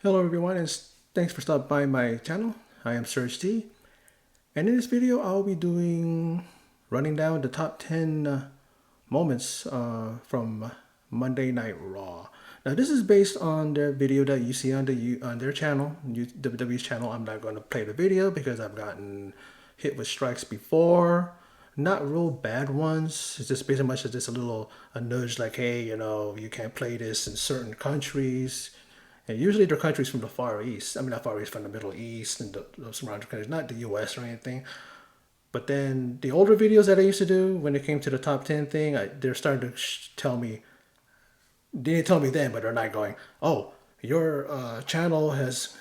Hello everyone, and thanks for stopping by my channel. I am Serge T, and in this video I'll be running down the top 10 moments from Monday Night Raw. Now this is based on their video that you see on their channel, WWE's channel. I'm not going to play the video because I've gotten hit with strikes before. Not real bad ones. It's just basically much as just a nudge like, hey, you can't play this in certain countries. And usually they're countries from the Far East. I mean, not Far East, from the Middle East and the surrounding countries, not the U.S. or anything. But then the older videos that I used to do when it came to the top 10 thing, they're starting to tell me, they didn't tell me then, but they're not going, oh, your channel has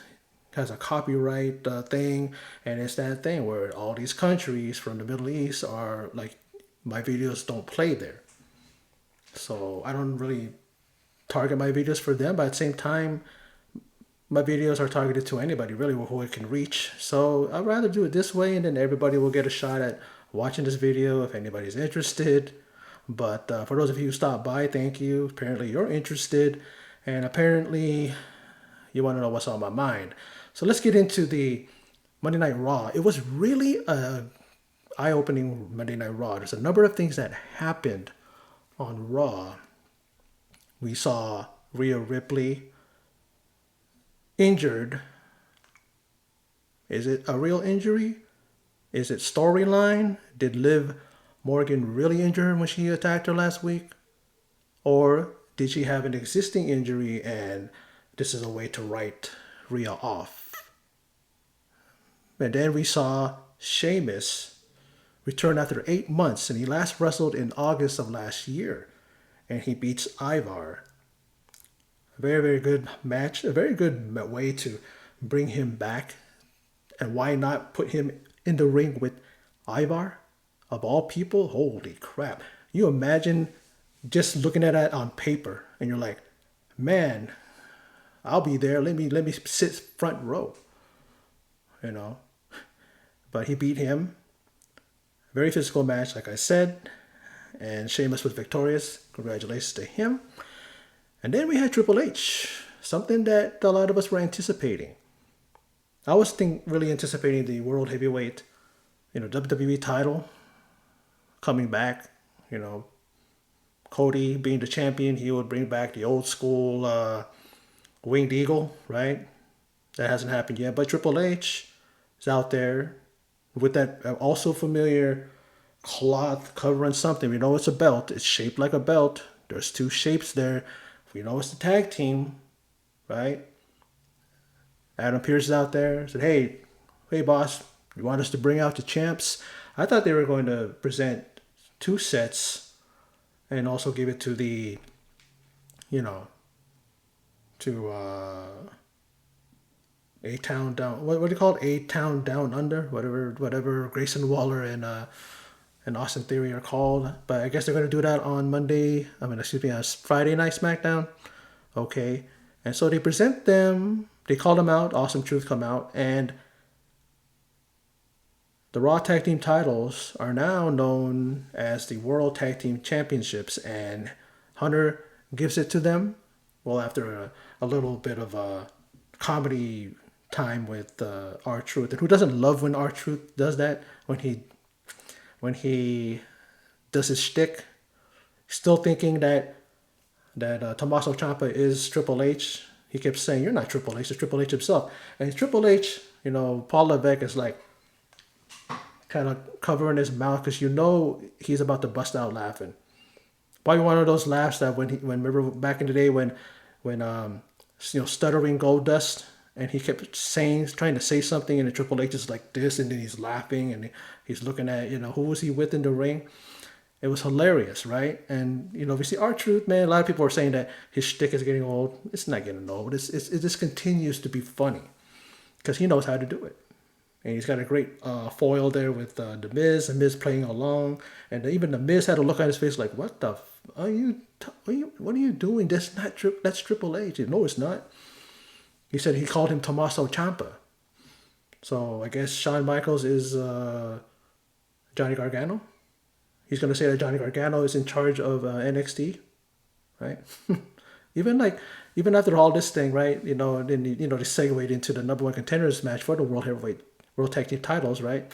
a copyright thing, and it's that thing where all these countries from the Middle East are like, my videos don't play there. So I don't really target my videos for them, but at the same time, my videos are targeted to anybody really who it can reach. So I'd rather do it this way, and then everybody will get a shot at watching this video if anybody's interested. But for those of you who stopped by, thank you. Apparently you're interested, and apparently you want to know what's on my mind. So let's get into the Monday Night Raw. It was really a eye-opening Monday Night Raw. There's a number of things that happened on Raw. We saw Rhea Ripley injured. Is it a real injury? Is it storyline? Did Liv Morgan really injure her when she attacked her last week? Or did she have an existing injury and this is a way to write Rhea off? And then we saw Sheamus return after 8 months, and he last wrestled in August of last year, and he beats Ivar. A very, very good match, a very good way to bring him back. And why not put him in the ring with Ivar? Of all people, holy crap. You imagine just looking at that on paper and you're like, man, I'll be there. Let me sit front row. But he beat him. Very physical match, like I said. And Sheamus was victorious. Congratulations to him. And then we had Triple H, something that a lot of us were anticipating. I was really anticipating the World Heavyweight, WWE title coming back. Cody being the champion, he would bring back the old school Winged Eagle, right? That hasn't happened yet. But Triple H is out there with that also familiar cloth covering something. We know it's a belt. It's shaped like a belt. There's two shapes there. We know it's the tag team, right? Adam Pearce is out there. Said, hey boss, you want us to bring out the champs? I thought they were going to present 2 sets and also give it to the, to A-Town Down, what do you call it? A-Town Down Under, whatever Grayson Waller and Austin Theory are called. But I guess they're going to do that on on Friday Night SmackDown. Okay. And so they present them, they call them out, Awesome Truth come out, and the Raw Tag Team titles are now known as the World Tag Team Championships, and Hunter gives it to them. Well, after a little bit of a comedy time with R-Truth. And who doesn't love when R-Truth does that? When he does his shtick, still thinking that Tommaso Ciampa is Triple H. He kept saying, you're not Triple H, it's Triple H himself. And Triple H, Paul Levesque is like kind of covering his mouth because he's about to bust out laughing. Probably one of those laughs that when remember back in the day when stuttering Goldust, and he kept trying to say something, and the Triple H is like this, and then he's laughing, and he's looking at, who was he with in the ring? It was hilarious, right? And, we see R-Truth, man, a lot of people are saying that his shtick is getting old. It's not getting old. It just continues to be funny because he knows how to do it. And he's got a great foil there with The Miz, and Miz playing along. And even The Miz had a look on his face like, what the what are you doing? That's Triple H. No, it's not. He said he called him Tommaso Ciampa. So I guess Shawn Michaels is Johnny Gargano. He's going to say that Johnny Gargano is in charge of NXT, right? Even after all this thing, right? Then they segued into the number one contenders match for the World Tag Team titles, right?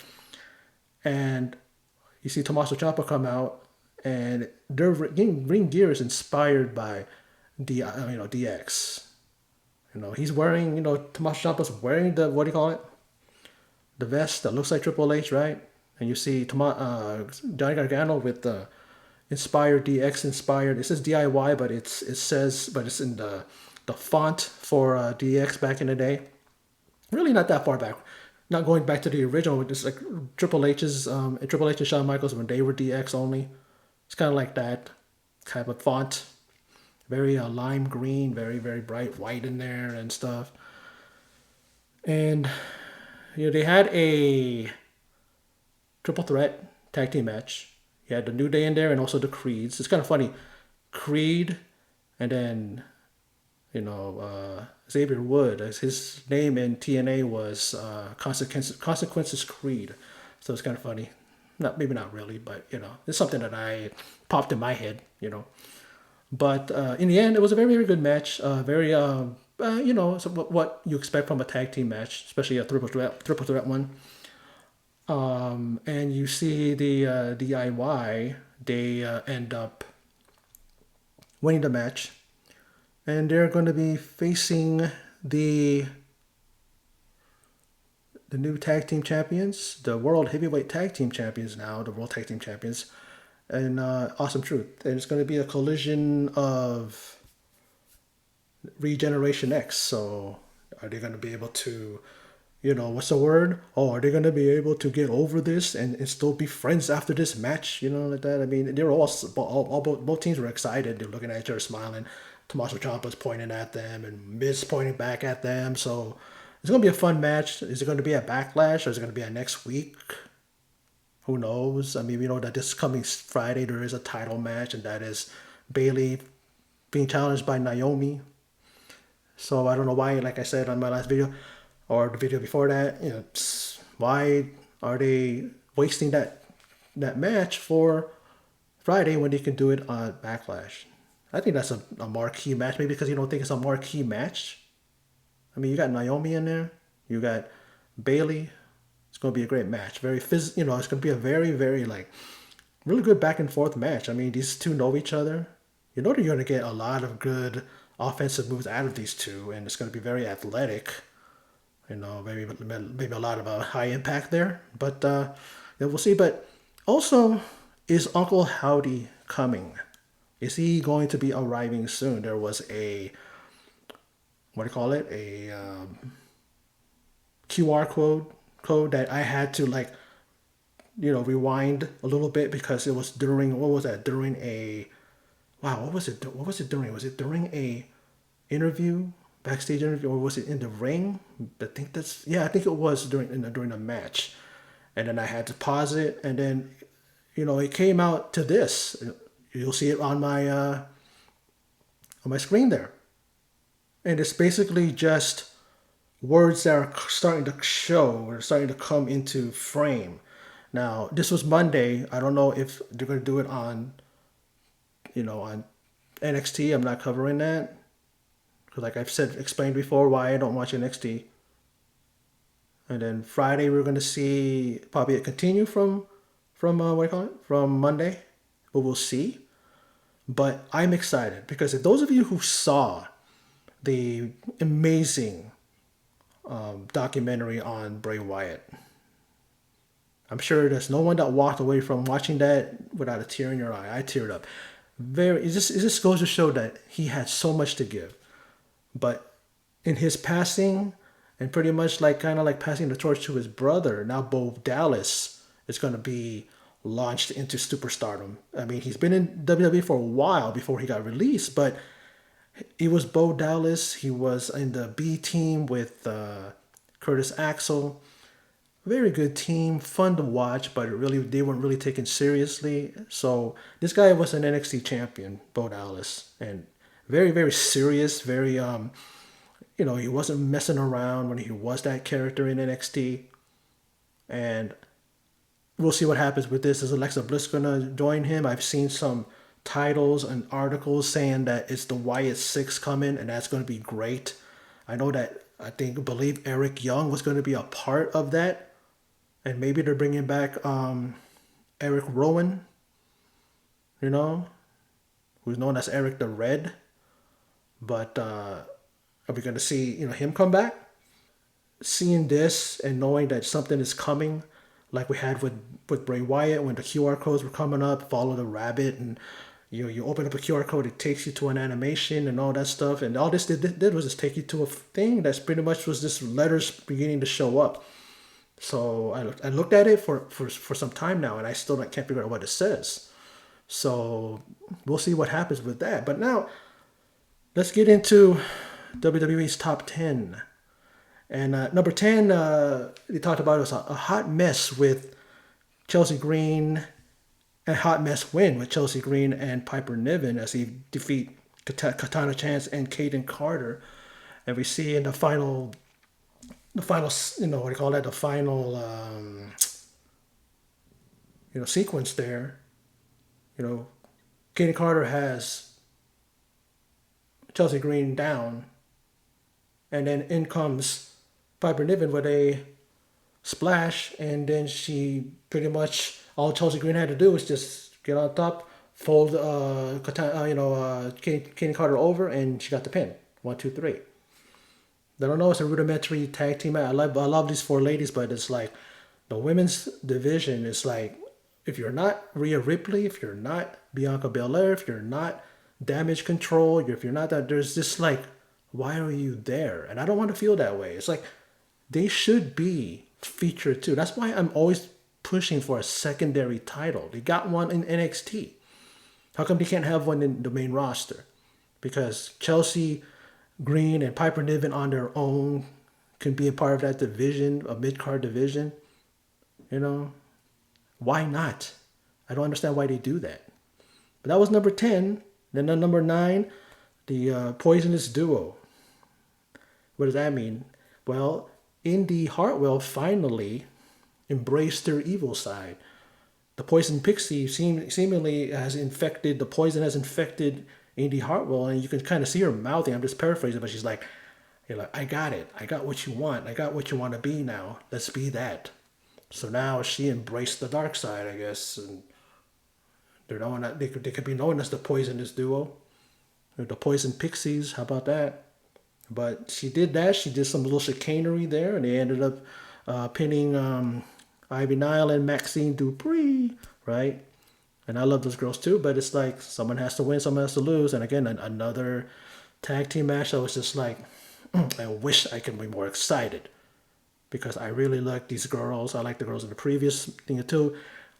And you see Tommaso Ciampa come out, and their ring gear is inspired by DX. He's wearing, Tommaso Ciampa's wearing the, what do you call it? The vest that looks like Triple H, right? And you see Johnny Gargano with the inspired DX inspired. It says DIY, but it's in the font for DX back in the day. Really not that far back. Not going back to the original, just like Triple H's Triple H and Shawn Michaels when they were DX only. It's kind of like that kind of font. Very lime green, very, very bright white in there and stuff. And they had a triple threat tag team match. You had the New Day in there and also the Creeds. It's kind of funny. Creed and then, Xavier Woods. His name in TNA was Consequences Creed. So it's kind of funny. Maybe not really, but, it's something that I popped in my head, But in the end, it was a very, very good match. Very, so what you expect from a tag team match, especially a triple threat one. And you see the DIY, they end up winning the match. And they're going to be facing the new tag team champions, the World Heavyweight Tag Team Champions now, the World Tag Team Champions, and Awesome Truth. And it's going to be a collision of Regeneration X. So are they going to be able to, what's the word? Oh, are they going to be able to get over this and still be friends after this match? Like that. I mean, they were both teams were excited. They're looking at each other smiling. Tommaso Ciampa's pointing at them and Miz pointing back at them. So it's going to be a fun match. Is it going to be a Backlash or is it going to be a next week? Who knows? I mean, we know that this coming Friday there is a title match, and that is Bayley being challenged by Naomi. So I don't know why, like I said on my last video, or the video before that, why are they wasting that match for Friday when they can do it on Backlash? I think that's a marquee match, maybe because you don't think it's a marquee match. I mean, you got Naomi in there, you got Bayley. It's going to be a great match. It's going to be a very, very, really good back and forth match. I mean, these two know each other. They're going to get a lot of good offensive moves out of these two, and it's going to be very athletic. Maybe a lot of high impact there. But we'll see. But also, is Uncle Howdy coming? Is he going to be arriving soon? There was a, what do you call it? A QR code that I had to rewind a little bit because it was during, what was that? During a, wow, what was it during? Was it during a interview, backstage interview, or was it in the ring? I think it was during the match. And then I had to pause it, and then, it came out to this. You'll see it on my screen there. And it's basically just words that are starting to show or starting to come into frame. Now, this was Monday. I don't know if they're going to do it on NXT. I'm not covering that. Because like I've explained before why I don't watch NXT. And then Friday we're going to see probably a continue from Monday. But we'll see. But I'm excited because if those of you who saw the amazing documentary on Bray Wyatt, I'm sure there's no one that walked away from watching that without a tear in your eye. I teared up. It just goes to show that he had so much to give. But in his passing, and pretty much kind of passing the torch to his brother, now Bo Dallas is going to be launched into superstardom. I mean, he's been in WWE for a while before he got released, but he was Bo Dallas. He was in the B team with Curtis Axel. Very good team, fun to watch, but they weren't really taken seriously. So this guy was an NXT champion, Bo Dallas, and very, very serious. Very, he wasn't messing around when he was that character in NXT. And we'll see what happens with this. Is Alexa Bliss gonna join him? I've seen some titles and articles saying that it's the Wyatt Six coming, and that's going to be great. I know that believe Eric Young was going to be a part of that, and maybe they're bringing back Eric Rowan, you know, who's known as Eric the Red. But are we going to see him come back? Seeing this and knowing that something is coming, like we had with Bray Wyatt when the QR codes were coming up, follow the rabbit, and you open up a QR code, it takes you to an animation and all that stuff, and all this did was just take you to a thing that's pretty much was just letters beginning to show up. So I looked at it for some time now, and I still can't figure out what it says. So we'll see what happens with that. But now let's get into WWE's top 10. And number 10, they talked about it was a hot mess with Chelsea Green, a hot mess win with Chelsea Green and Piper Niven as he defeat Katana Chance and Kaden Carter. And we see in the final, what do you call that? The final, sequence there. Kaden Carter has Chelsea Green down, and then in comes Piper Niven with a splash, and then she pretty much all Chelsea Green had to do was just get on top, fold Kaden Carter over, and she got the pin. 1, 2, 3. I don't know, it's a rudimentary tag team. I love these 4 ladies, but it's like the women's division is like, if you're not Rhea Ripley, if you're not Bianca Belair, if you're not Damage Control, if you're not that, there's just like, why are you there? And I don't want to feel that way. It's like they should be featured too. That's why I'm always pushing for a secondary title. They got one in NXT. How come they can't have one in the main roster? Because Chelsea Green and Piper Niven on their own can be a part of that division, a mid-card division. Why not? I don't understand why they do that. But that was number 10. Then number 9, the Poisonous Duo. What does that mean? Well, Indy Hartwell finally embraced their evil side. The Poison Pixie seemingly has infected, the poison has infected Indy Hartwell, and you can kind of see her mouthing. I'm just paraphrasing, but she's like, I got it. I got what you want. I got what you want to be now. Let's be that. So now she embraced the dark side, I guess, and they could be known as the Poisonous Duo, or the Poison Pixies. How about that? But she did that. She did some little chicanery there, and they ended up pinning Ivy Nile and Maxine Dupree, right? And I love those girls too, but it's like someone has to win, someone has to lose. And again, another tag team match that was just like, I wish I could be more excited, because I really like these girls. I like the girls in the previous thing too.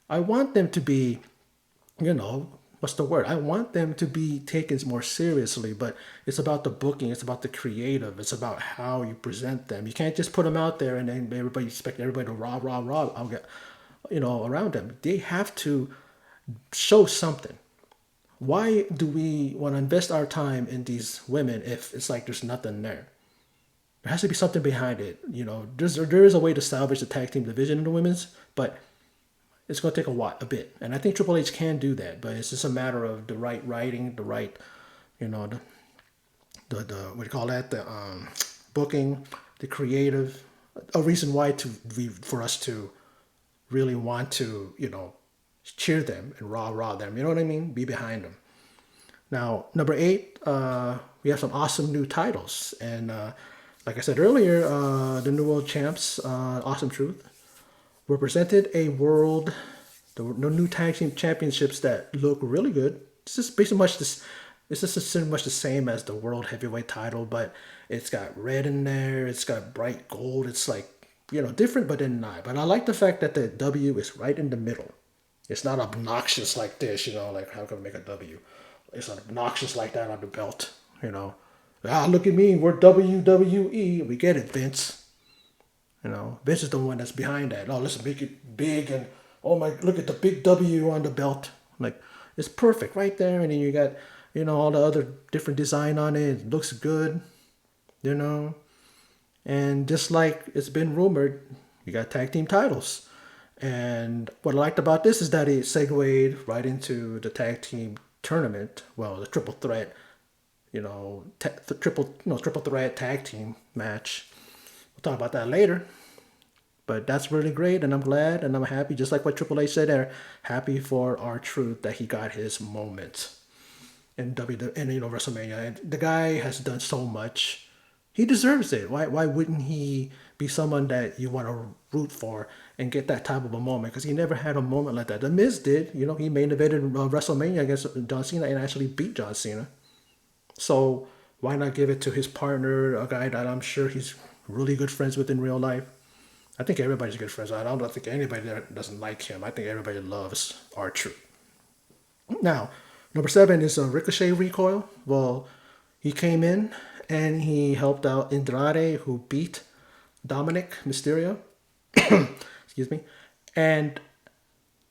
I want them to be, what's the word? I want them to be taken more seriously, but it's about the booking. It's about the creative. It's about how you present them. You can't just put them out there and then expect everybody to rah, I'll get, around them. They have to show something. Why do we want to invest our time in these women if it's like there's nothing there? There has to be something behind it. There is a way to salvage the tag team division in the women's, but it's going to take a bit. And I think Triple H can do that, but it's just a matter of the right writing, the right, the what do you call that? The booking, the creative, a reason why for us to really want to, cheer them and rah them. You know what I mean? Be behind them. Now, number 8, we have some awesome new titles. And like I said earlier, the New World Champs, Awesome Truth, were presented the new tag team championships that look really good. It's just pretty much the same as the World Heavyweight title, but it's got red in there. It's got bright gold. It's like, different, but then not. But I like the fact that the W is right in the middle. It's not obnoxious like this, like how can I make a W? It's not obnoxious like that on the belt, look at me, we're WWE. We get it, Vince. Vince is the one that's behind that. Oh, let's make it big, and oh my, look at the big W on the belt. Like, it's perfect right there. And then you got, all the other different design on it. It looks good, And just like it's been rumored, you got tag team titles. And what I liked about this is that it segued right into the tag team tournament. Well, the triple threat, triple threat tag team match. We'll talk about that later. But that's really great, and I'm glad, and I'm happy, just like what Triple H said there, happy for R-Truth that he got his moment in WrestleMania. And the guy has done so much. He deserves it. Why wouldn't he be someone that you want to root for and get that type of a moment? Because he never had a moment like that. The Miz did. He main evented WrestleMania against John Cena and actually beat John Cena. So why not give it to his partner, a guy that I'm sure he's really good friends with in real life? I think everybody's good friends. I don't think anybody that doesn't like him. I think everybody loves R-Truth. Now, number 7 is a Ricochet recoil. Well, he came in and he helped out Andrade, who beat Dominic Mysterio. Excuse me. And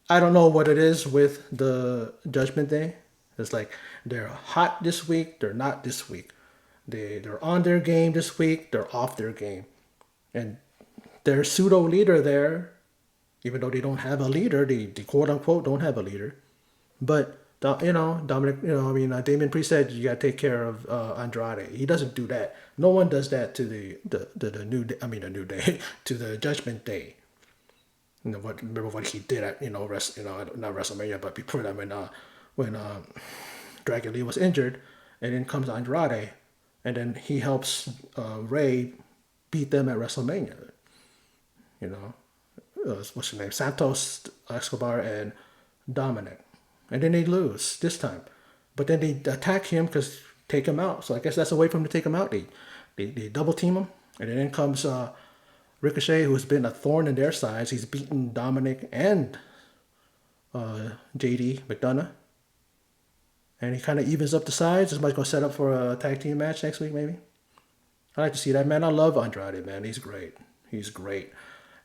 I don't know what it is with the Judgment Day. It's like they're hot this week, they're not this week. They're on their game this week, they're off their game. And their pseudo leader there, even though they don't have a leader, they quote unquote don't have a leader. But Dominic, Damian Priest said you got to take care of Andrade. He doesn't do that. No one does that to the new day. The new day to the Judgment Day. Remember what he did at not WrestleMania, but before that when Dragon Lee was injured, and then comes Andrade, and then he helps Ray beat them at WrestleMania. What's your name? Santos, Escobar, and Dominic. And then they lose this time. But then they attack him because take him out. So I guess that's a way for them to take him out. They double team him. And then in comes Ricochet, who's been a thorn in their sides. He's beaten Dominic and JD McDonough. And he kind of evens up the sides. This might go set up for a tag team match next week, maybe. I like to see that, man. I love Andrade, man. He's great. He's great.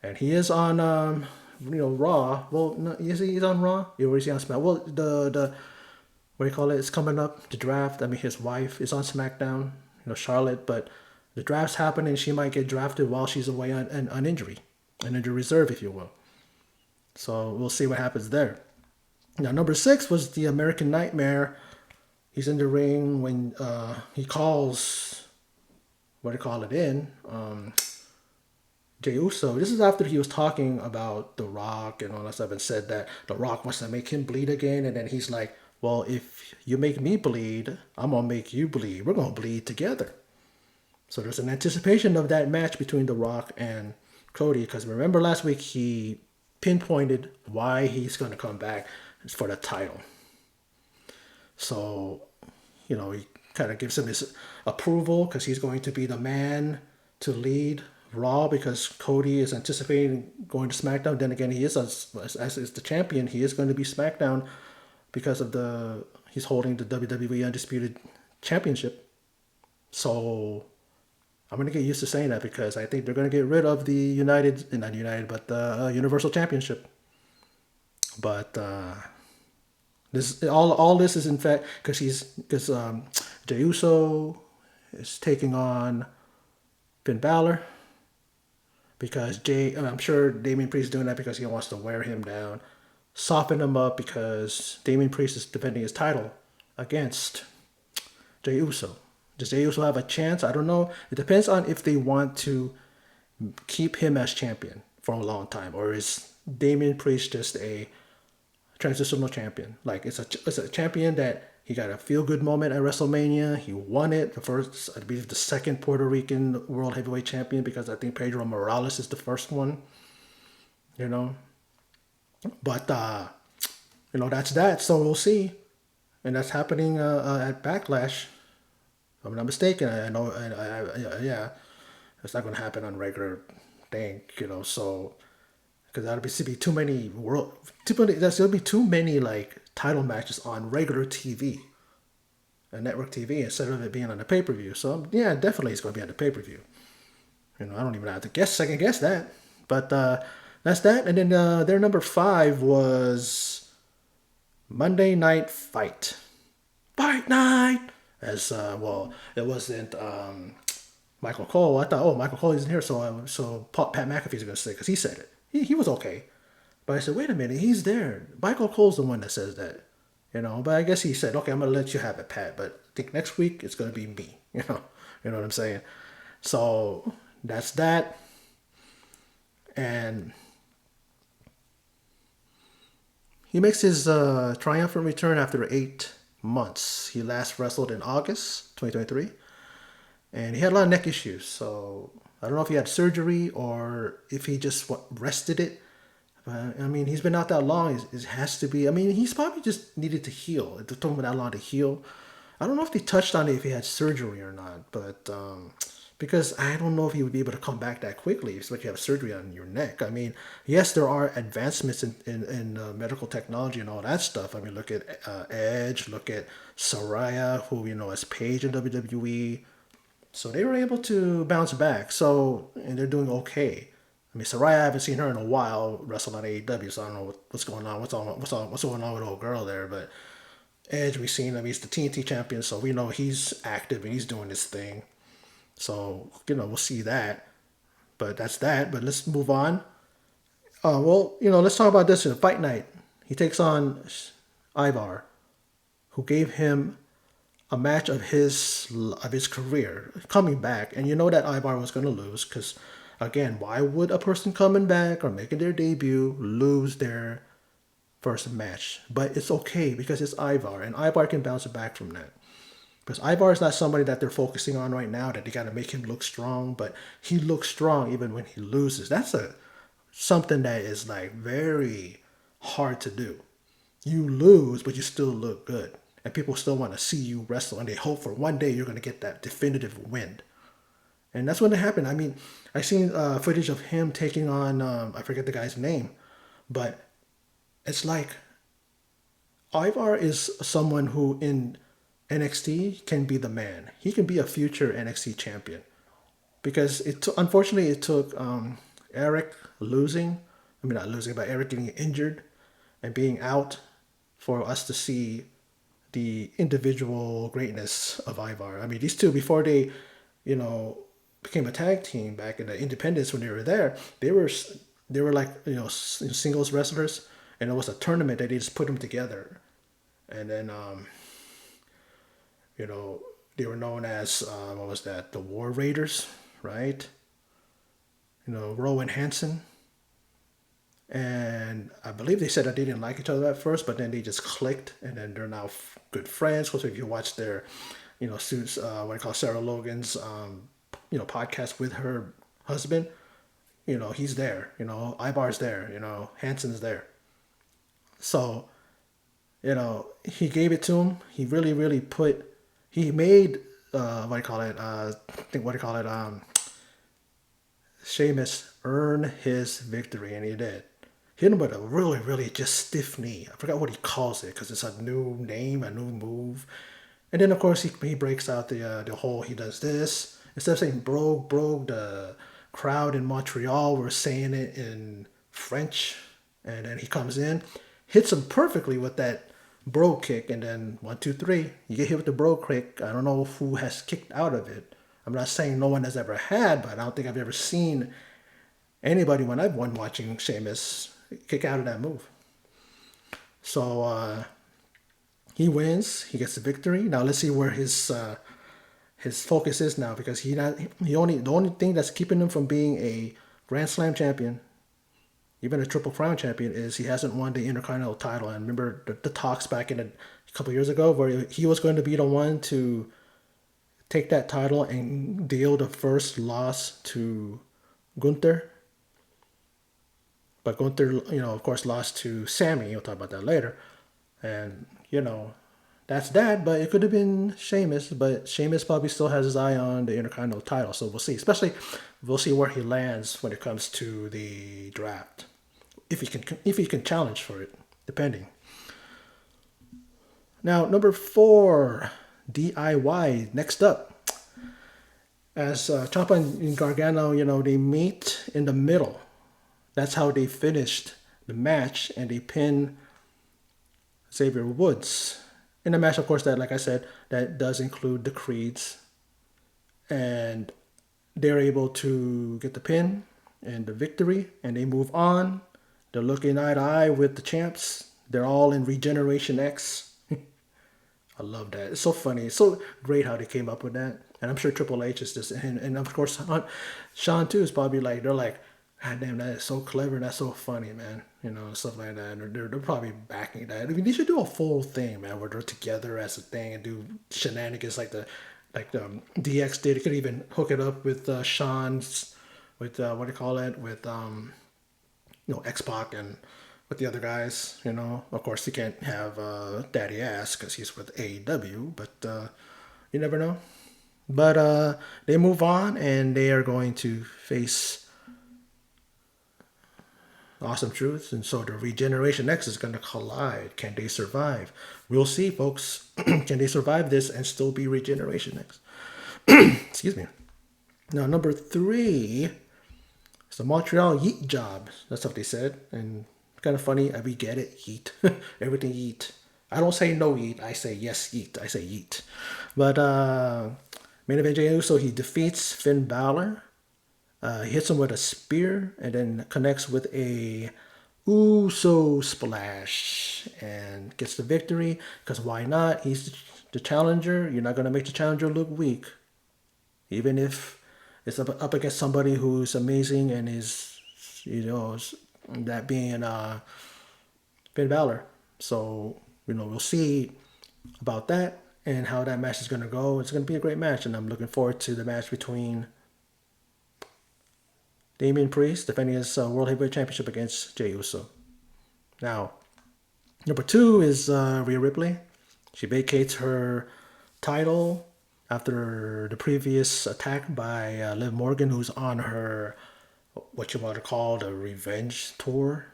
And he is on, Raw. Well, no, he's on Raw? Or is he on SmackDown? Well, the what do you call it? It's coming up, the draft. His wife is on SmackDown, Charlotte. But the draft's happening. She might get drafted while she's away on injury. An injury reserve, if you will. So we'll see what happens there. Now, number 6 was the American Nightmare. He's in the ring when he calls, Jey Uso. This is after he was talking about The Rock and all that stuff and said that The Rock wants to make him bleed again. And then he's like, well, if you make me bleed, I'm going to make you bleed. We're going to bleed together. So there's an anticipation of that match between The Rock and Cody. Because remember last week he pinpointed why he's going to come back. It's for the title. So, he kind of gives him his approval because he's going to be the man to lead Raw because Cody is anticipating going to SmackDown. Then again, he is as the champion. He is going to be SmackDown because of he's holding the WWE Undisputed Championship. So I'm going to get used to saying that because I think they're going to get rid of the Universal Championship. But all this is in fact because Jey Uso is taking on Finn Balor. Because I'm sure Damian Priest is doing that because he wants to wear him down, soften him up because Damian Priest is defending his title against Jey Uso. Does Jey Uso have a chance? I don't know. It depends on if they want to keep him as champion for a long time, or is Damian Priest just a transitional champion? Like it's a champion that he got a feel-good moment at WrestleMania. He won it. I believe the second Puerto Rican World Heavyweight Champion because I think Pedro Morales is the first one. But, that's that. So we'll see. And that's happening at Backlash. If I'm not mistaken. I know, yeah. It's not going to happen on regular thing, so... Because there'll be too many like title matches on regular TV, and network TV instead of it being on the pay-per-view. So yeah, definitely it's going to be on the pay-per-view. I don't even have to second guess that. But that's that. And then their number 5 was Monday Night Fight. Fight Night. As it wasn't Michael Cole. I thought, Michael Cole isn't here, so Pat McAfee's going to say because he said it. He was okay. But I said, wait a minute, he's there. Michael Cole's the one that says that. But I guess he said, okay, I'm gonna let you have it, Pat, but I think next week it's gonna be me. You know what I'm saying? So that's that. And he makes his triumphant return after 8 months. He last wrestled in August 2023, and he had a lot of neck issues. So I don't know if he had surgery or if he just rested it. But I mean, he's been out that long. It has to be. I mean, he's probably just needed to heal. It took him that long to heal. I don't know if they touched on it if he had surgery or not, but because I don't know if he would be able to come back that quickly, especially if you have surgery on your neck. I mean, yes, there are advancements in medical technology and all that stuff. I mean, look at Edge, look at Saraya, who is Paige in WWE. So they were able to bounce back. So, and they're doing okay. I mean, Saraya, I haven't seen her in a while wrestle on AEW, so I don't know what's going on. What's going on with the old girl there? But Edge, we've seen him. He's the TNT champion, so we know he's active and he's doing his thing. So, we'll see that. But that's that. But let's move on. Let's talk about this in a fight night. He takes on Ivar, who gave him a match of his career coming back. And you know that Ivar was going to lose because, again, why would a person coming back or making their debut lose their first match? But it's okay because it's Ivar, and Ivar can bounce back from that. Because Ivar is not somebody that they're focusing on right now, that they got to make him look strong, but he looks strong even when he loses. That's something that is like very hard to do. You lose, but you still look good. And people still want to see you wrestle, and they hope for one day you're going to get that definitive win. And that's when it happened. I mean, I seen footage of him taking on, I forget the guy's name, but it's like Ivar is someone who in NXT can be the man. He can be a future NXT champion. Because unfortunately it took Eric losing, I mean not losing, but Eric getting injured and being out for us to see the individual greatness of Ivar. I mean, these two, before they, became a tag team back in the Independence when they were there, they were like, singles wrestlers, and it was a tournament that they just put them together. And then, they were known as, what was that? The War Raiders, right? Rowan Hansen. And I believe they said that they didn't like each other at first, but then they just clicked, and then they're now good friends. Because if you watch their, suits, what I call Sarah Logan's, podcast with her husband, he's there. Ivar's there. Hansen's there. So, he gave it to him. He really, really he made, Sheamus earn his victory, and he did. Hit him with a really, really just stiff knee. I forgot what he calls it because it's a new name, a new move. And then, of course, he breaks out the whole, he does this. Instead of saying brogue, the crowd in Montreal were saying it in French. And then he comes in, hits him perfectly with that brogue kick. And then 1, 2, 3, you get hit with the brogue kick. I don't know who has kicked out of it. I'm not saying no one has ever had, but I don't think I've ever seen anybody when I've been watching Sheamus kick out of that move. So he wins. He gets the victory. Now let's see where his focus is now, because the only thing that's keeping him from being a Grand Slam champion, even a Triple Crown champion, is he hasn't won the Intercontinental title. And remember the talks back in a couple years ago where he was going to be the one to take that title and deal the first loss to Gunther. But Gunther, of course, lost to Sammy. We'll talk about that later. And, that's that. But it could have been Sheamus. But Sheamus probably still has his eye on the Intercontinental title. So we'll see. Especially, we'll see where he lands when it comes to the draft. If he can challenge for it, depending. Now, number 4, DIY. Next up. As Ciampa and Gargano, they meet in the middle. That's how they finished the match, and they pinned Xavier Woods. In the match, of course, that, like I said, that does include the Creeds. And they're able to get the pin and the victory, and they move on. They're looking eye to eye with the champs. They're all in Regeneration X. I love that. It's so funny. It's so great how they came up with that. And I'm sure Triple H is just, and of course, Sean too is probably like, they're like, God damn, that is so clever. That's so funny, man. You know, stuff like that. And they're probably backing that. I mean, they should do a full thing, man, where they're together as a thing and do shenanigans like DX did. It could even hook it up with Sean's, with what do you call it, with X Pac and with the other guys. You know, of course, he can't have Daddy Ass because he's with AEW, but you never know. But they move on and they are going to face Awesome Truth, and so the Regeneration X is going to collide. Can they survive? We'll see, folks. Can they survive this and still be Regeneration X? Excuse me. Now, number 3 is the Montreal Yeet Job. That's what they said. And kind of funny. We get it. Yeet. Everything yeet. I don't say no yeet. I say yes yeet. I say yeet. But main event Jey Uso, he defeats Finn Balor. He hits him with a spear and then connects with a Uso splash and gets the victory. Because why not? He's the challenger. You're not going to make the challenger look weak. Even if it's up against somebody who's amazing and is, that being Finn Balor. So, we'll see about that and how that match is going to go. It's going to be a great match, and I'm looking forward to the match between Damian Priest defending his World Heavyweight Championship against Jey Uso. Now, number 2 is Rhea Ripley. She vacates her title after the previous attack by Liv Morgan, who's on her, what you want to call, the revenge tour.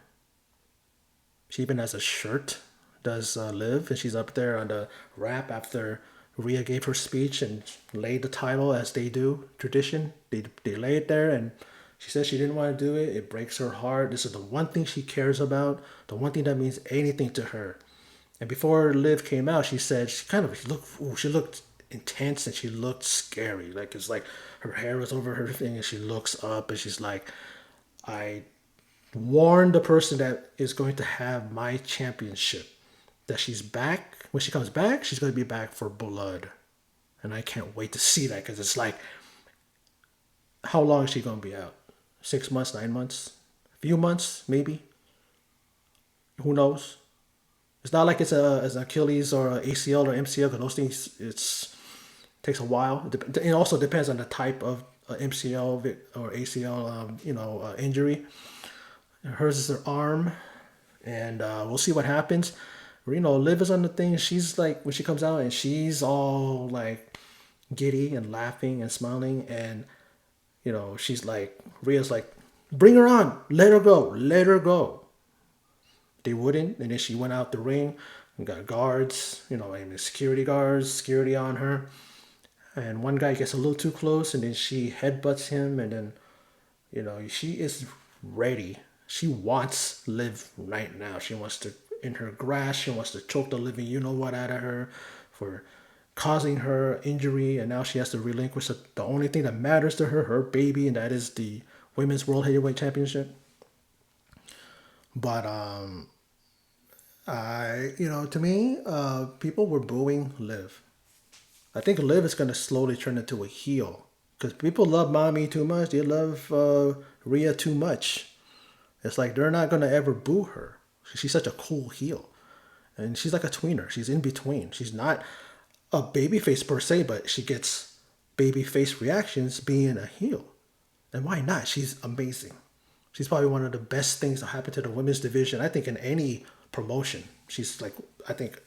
She even has a shirt, does Liv, and she's up there on the rap after Rhea gave her speech and laid the title as they do, tradition. They lay it there, and she says she didn't want to do it. It breaks her heart. This is the one thing she cares about, the one thing that means anything to her. And before Liv came out, she said she looked intense and she looked scary. Like, it's like her hair was over her thing and she looks up and she's like, I warned the person that is going to have my championship that she's back. When she comes back, she's going to be back for blood. And I can't wait to see that, because it's like, how long is she going to be out? 6 months, 9 months, a few months, maybe. Who knows? It's not like it's an Achilles or an ACL or MCL, because those things, it takes a while. It also depends on the type of MCL or ACL, injury. Hers is her arm, and we'll see what happens. Liv is on the thing. She's like, when she comes out, and she's all like giddy and laughing and smiling, and she's like, Rhea's like, bring her on, let her go. They wouldn't, and then she went out the ring and got guards, security on her. And one guy gets a little too close, and then she headbutts him, and then, she is ready. She wants Liv right now. She wants to, in her grasp, she wants to choke the living you-know-what out of her for causing her injury, and now she has to relinquish the only thing that matters to her baby, and that is the Women's World Heavyweight Championship. But to me, people were booing Liv. I think Liv is going to slowly turn into a heel, because people love Mommy too much. They love Rhea too much. It's like they're not going to ever boo her. She's such a cool heel, and she's like a tweener. She's in between. She's not a babyface per se, but she gets babyface reactions being a heel. And why not? She's amazing. She's probably one of the best things that happened to the women's division, I think, in any promotion. She's like, I think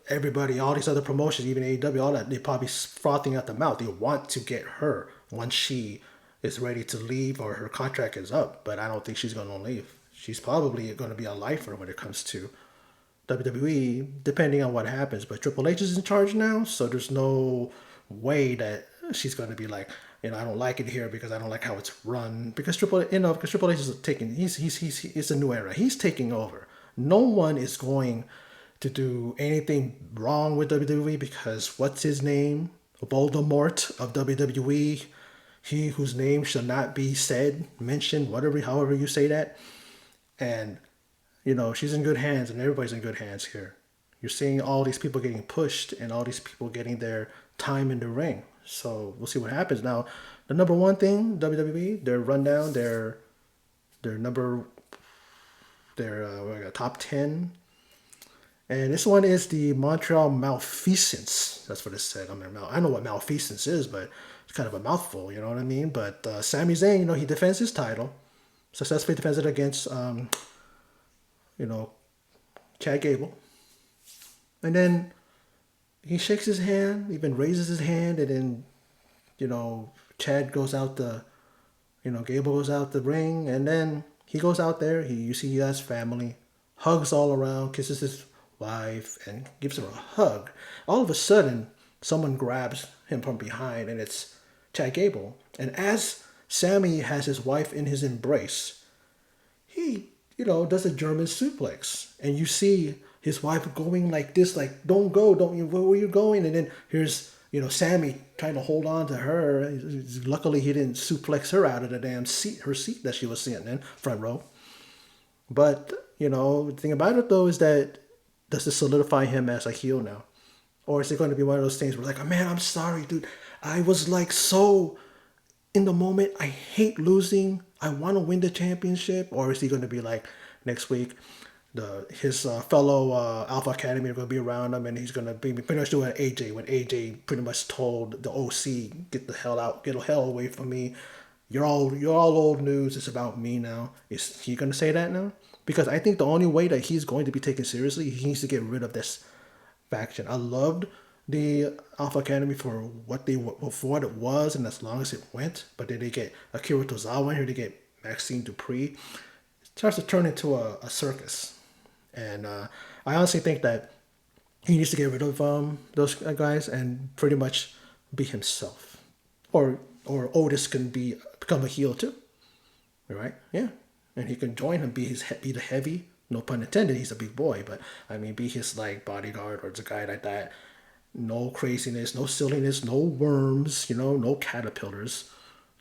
everybody, all these other promotions, even AEW, all that, they're probably frothing at the mouth. They want to get her once she is ready to leave or her contract is up. But I don't think she's going to leave. She's probably going to be a lifer when it comes to WWE, depending on what happens. But Triple H is in charge now, so there's no way that she's going to be like, I don't like it here because I don't like how it's run. Because Triple H is taking, it's a new era. He's taking over. No one is going to do anything wrong with WWE, because what's his name? Voldemort of WWE. He whose name shall not be said, mentioned, however you say that. And she's in good hands, and everybody's in good hands here. you're seeing all these people getting pushed and all these people getting their time in the ring. So we'll see what happens. Now, the number one thing, WWE, their rundown, their number, their top 10. And this one is the Montreal Malfeasance. That's what it said. I know what malfeasance is, but it's kind of a mouthful, you know what I mean? But Sami Zayn, you know, he defends his title. Successfully defends it against, you know, Chad Gable. And then he shakes his hand, even raises his hand, and then, you know, Chad goes out Gable goes out the ring, and then he goes out there, you see he has family, hugs all around, kisses his wife, and gives her a hug. All of a sudden, someone grabs him from behind, and it's Chad Gable. And as Sammy has his wife in his embrace, he, you know, does a German suplex. And you see his wife going like this, like, don't go, where are you going? And then here's, you know, Sammy trying to hold on to her. Luckily, he didn't suplex her out of the damn seat, her seat that she was sitting in, front row. But, you know, the thing about it, though, is that does this solidify him as a heel now? Or is it going to be one of those things where, like, oh, man, I'm sorry, dude. I was, like, so in the moment. I hate losing. I want to win the championship. Or is he going to be like, next week, his fellow Alpha Academy are going to be around him, and he's going to be pretty much doing AJ when AJ pretty much told the OC, get the hell out, get the hell away from me. You're all old news. It's about me now. Is he going to say that now? Because I think the only way that he's going to be taken seriously, he needs to get rid of this faction. I loved the Alpha Academy for what it was, and as long as it went. But then they get Akira Tozawa here, they get Maxine Dupree. It starts to turn into a circus. And I honestly think that he needs to get rid of those guys and pretty much be himself. Or Otis can become a heel too. Right? Yeah. And he can join him, be the heavy, no pun intended, he's a big boy, but I mean, be his like bodyguard or a guy like that. No craziness, no silliness, no worms, you know, no caterpillars.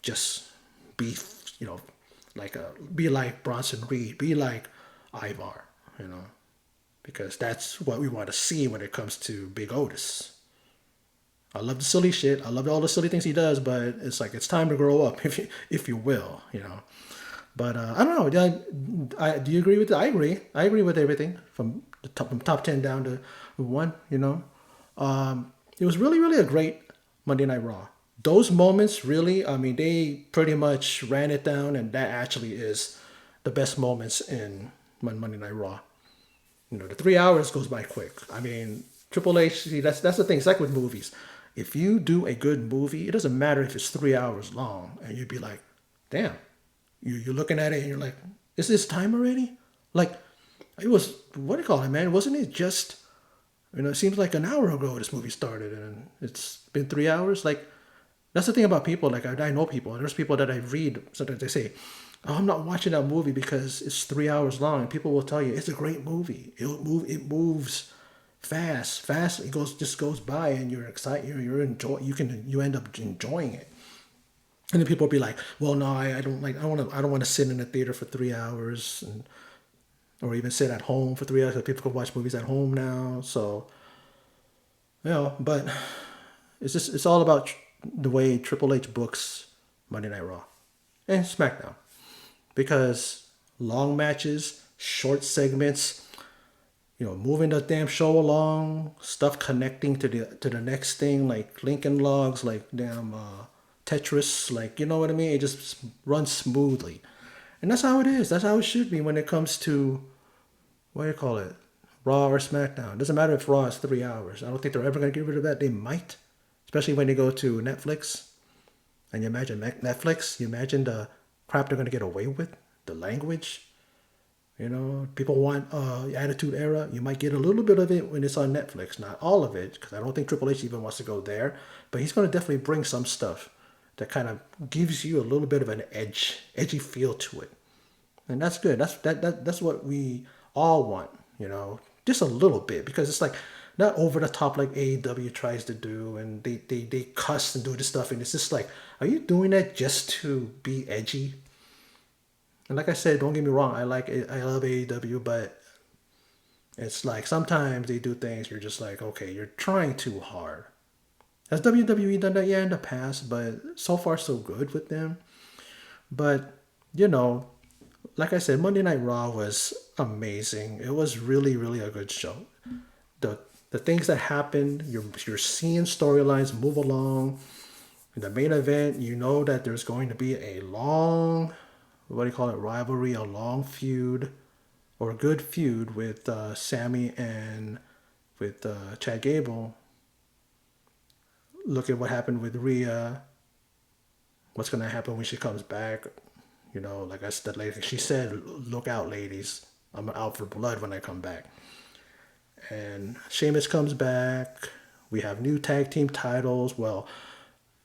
Just be, you know, be like Bronson Reed, be like Ivar, you know, because that's what we want to see when it comes to Big Otis. I love the silly shit. I love all the silly things he does, but it's like it's time to grow up, if you will, you know. But I don't know. Do you agree with it? I agree. I agree with everything from top 10 down to 1. You know, it was really, really a great Monday Night Raw. Those moments, really, I mean, they pretty much ran it down, and that actually is the best moments in Monday Night Raw. You know, the 3 hours goes by quick. I mean, Triple H. See, that's the thing. It's like with movies. If you do a good movie, it doesn't matter if it's 3 hours long, and you'd be like, damn. You're looking at it and you're like, is this time already? Like, it was, what do you call it, man? Wasn't it just, you know, it seems like an hour ago this movie started and it's been 3 hours. Like, that's the thing about people. Like, I know people. There's people that I read, sometimes they say, oh, I'm not watching that movie because it's 3 hours long. And people will tell you, it's a great movie. It moves fast. It just goes by and you're excited. You end up enjoying it. And then people will be like, "Well, no, I don't want to sit in a theater for 3 hours, or even sit at home for 3 hours. Because people can watch movies at home now." So, you know, but it's all about the way Triple H books Monday Night Raw and SmackDown, because long matches, short segments, you know, moving the damn show along, stuff connecting to the next thing, like Lincoln Logs, like damn. Tetris, like, you know what I mean? It just runs smoothly. And that's how it is. That's how it should be when it comes to, what do you call it? Raw or SmackDown. It doesn't matter if Raw is 3 hours. I don't think they're ever going to get rid of that. They might. Especially when they go to Netflix. And you imagine Netflix, you imagine the crap they're going to get away with. The language. You know, people want Attitude Era. You might get a little bit of it when it's on Netflix. Not all of it, because I don't think Triple H even wants to go there. But he's going to definitely bring some stuff that kind of gives you a little bit of an edgy feel to it. And that's good. That's what we all want, you know, just a little bit, because it's like not over the top like AEW tries to do, and they cuss and do this stuff, and it's just like, are you doing that just to be edgy? And like I said, don't get me wrong, I love AEW, but It's like sometimes they do things you're just like, okay, you're trying too hard. Has WWE done that? Yeah, in the past, but so far so good with them. But, you know, like I said, Monday Night Raw was amazing. It was really, really a good show. The the things that happened, you're seeing storylines move along. In the main event, you know that there's going to be a long, what do you call it, rivalry, a long feud, or a good feud with Sammy and with Chad Gable. Look at what happened with Rhea. What's going to happen when she comes back? You know, like I said, lady, she said, "Look out, ladies! I'm out for blood when I come back." And Sheamus comes back. We have new tag team titles. Well,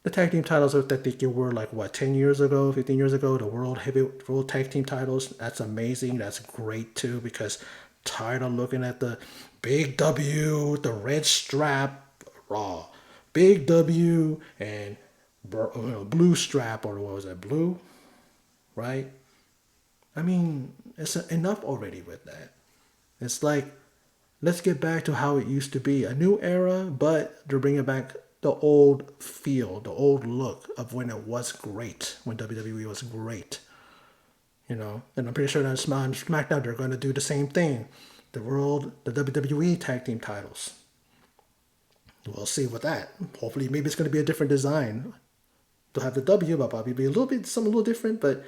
the tag team titles that they were like what 10 years ago, 15 years ago, the world tag team titles. That's amazing. That's great too because tired of looking at the big W, the red strap, Raw, big W and blue strap, or what was that, blue, right? I mean, it's enough already with that. It's like, let's get back to how it used to be. A new era, but they're bringing back the old feel, the old look of when it was great, when WWE was great. You know, and I'm pretty sure that on SmackDown they're going to do the same thing. The WWE tag team titles. We'll see with that. Hopefully, maybe it's going to be a different design. They'll have the W, but probably be a little bit, something a little different. But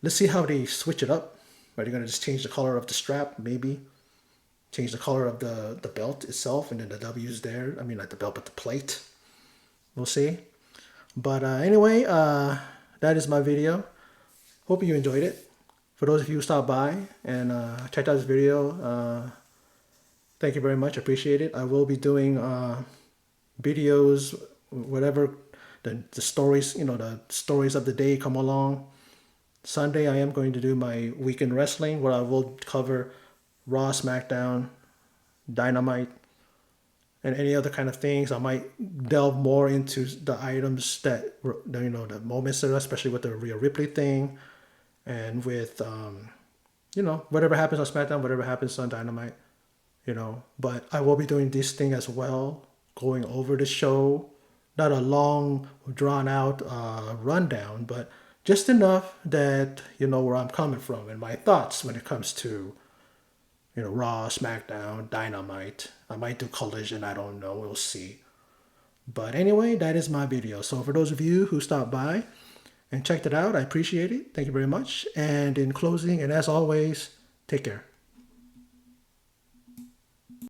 let's see how they switch it up. Are they going to just change the color of the strap? Maybe change the color of the belt itself, and then the W's there. I mean, not the belt, but the plate. We'll see. But anyway, that is my video. Hope you enjoyed it. For those of you who stopped by and checked out this video, thank you very much. Appreciate it. I will be doing videos, whatever the stories, the stories of the day come along. Sunday, I am going to do my weekend wrestling, where I will cover Raw, SmackDown, Dynamite, and any other kind of things. I might delve more into the items that, the moments, especially with the Rhea Ripley thing, and with, whatever happens on SmackDown, whatever happens on Dynamite, But I will be doing this thing as well, going over the show. Not a long, drawn out rundown, but just enough that you know where I'm coming from and my thoughts when it comes to Raw, SmackDown, Dynamite. I might do Collision, I don't know, we'll see. But anyway, that is my video. So for those of you who stopped by and checked it out, I appreciate it. Thank you very much. And in closing, and as always, take care.